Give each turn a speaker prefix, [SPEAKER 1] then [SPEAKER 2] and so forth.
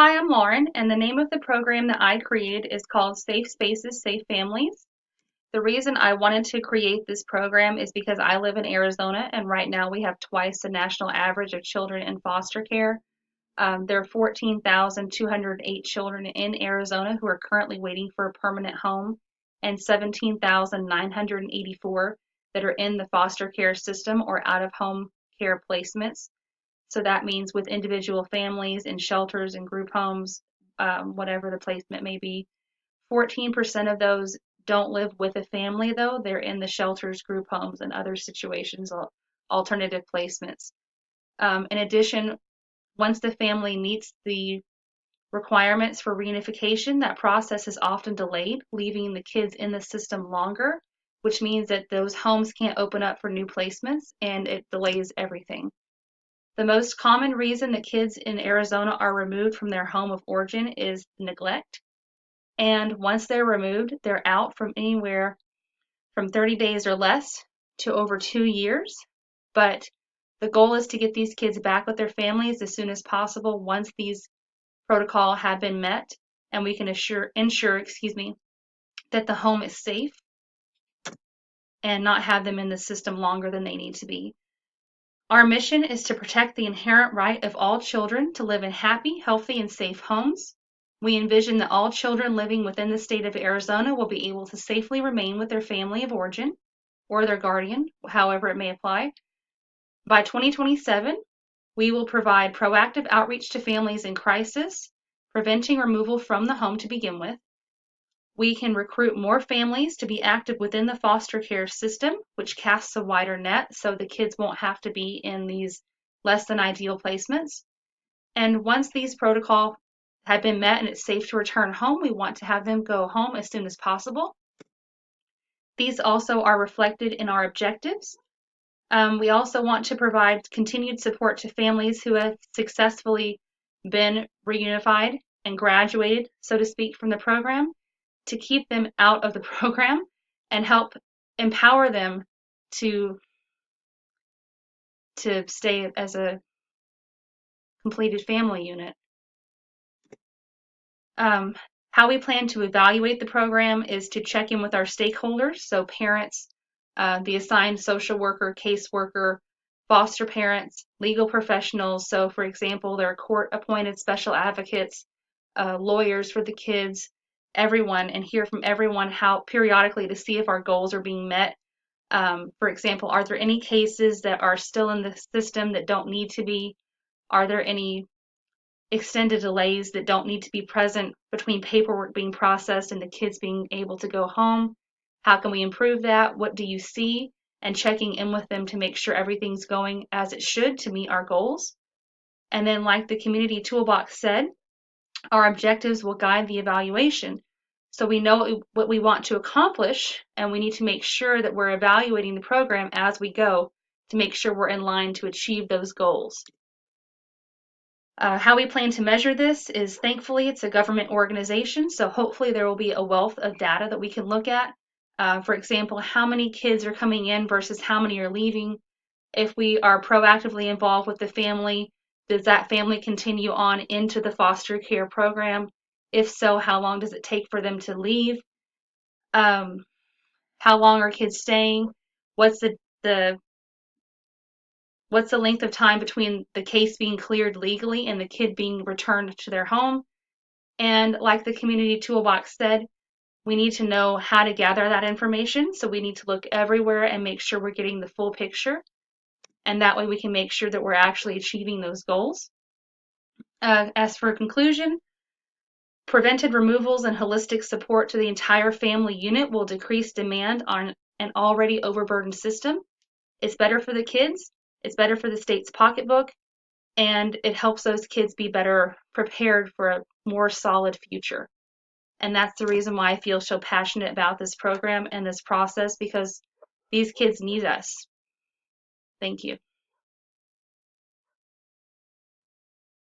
[SPEAKER 1] Hi, I'm Lauren, and the name of the program that I created is called Safe Spaces, Safe Families. The reason I wanted to create this program is because I live in Arizona, and right now we have twice the national average of children in foster care. There are 14,208 children in Arizona who are currently waiting for a permanent home, and 17,984 that are in the foster care system or out of home care placements. So that means with individual families in shelters and group homes, whatever the placement may be. 14% of those don't live with a family, though. They're in the shelters, group homes, and other situations, alternative placements. In addition, once the family meets the requirements for reunification, that process is often delayed, leaving the kids in the system longer, which means that those homes can't open up for new placements and it delays everything. The most common reason that kids in Arizona are removed from their home of origin is neglect. And once they're removed, they're out from anywhere from 30 days or less to over 2 years. But the goal is to get these kids back with their families as soon as possible once these protocols have been met and we can ensure that the home is safe and not have them in the system longer than they need to be. Our mission is to protect the inherent right of all children to live in happy, healthy, and safe homes. We envision that all children living within the state of Arizona will be able to safely remain with their family of origin or their guardian, however it may apply. By 2027, we will provide proactive outreach to families in crisis, preventing removal from the home to begin with. We can recruit more families to be active within the foster care system, which casts a wider net so the kids won't have to be in these less than ideal placements. And once these protocols have been met and it's safe to return home, we want to have them go home as soon as possible. These also are reflected in our objectives. We also want to provide continued support to families who have successfully been reunified and graduated, so to speak, from the program, to keep them out of the program and help empower them to stay as a completed family unit. How we plan to evaluate the program is to check in with our stakeholders, so parents, the assigned social worker, caseworker, foster parents, legal professionals. So, for example, there are court-appointed special advocates, lawyers for the kids, everyone, and hear from everyone how periodically to see if our goals are being met. For example, are there any cases that are still in the system that don't need to be? Are there any extended delays that don't need to be present between paperwork being processed and the kids being able to go home? How can we improve that? What do you see? And checking in with them to make sure everything's going as it should to meet our goals. And then, like the community toolbox said, our objectives will guide the evaluation. So we know what we want to accomplish, and we need to make sure that we're evaluating the program as we go to make sure we're in line to achieve those goals. How we plan to measure this is, thankfully, it's a government organization, so hopefully there will be a wealth of data that we can look at. For example, how many kids are coming in versus how many are leaving. If we are proactively involved with the family, does that family continue on into the foster care program? If so, how long does it take for them to leave? How long are kids staying? What's the What's the length of time between the case being cleared legally and the kid being returned to their home? And like the community toolbox said, we need to know how to gather that information. So we need to look everywhere and make sure we're getting the full picture. And that way we can make sure that we're actually achieving those goals. As for conclusion, prevented removals and holistic support to the entire family unit will decrease demand on an already overburdened system. It's better for the kids, it's better for the state's pocketbook, and it helps those kids be better prepared for a more solid future. And that's the reason why I feel so passionate about this program and this process, because these kids need us. Thank you.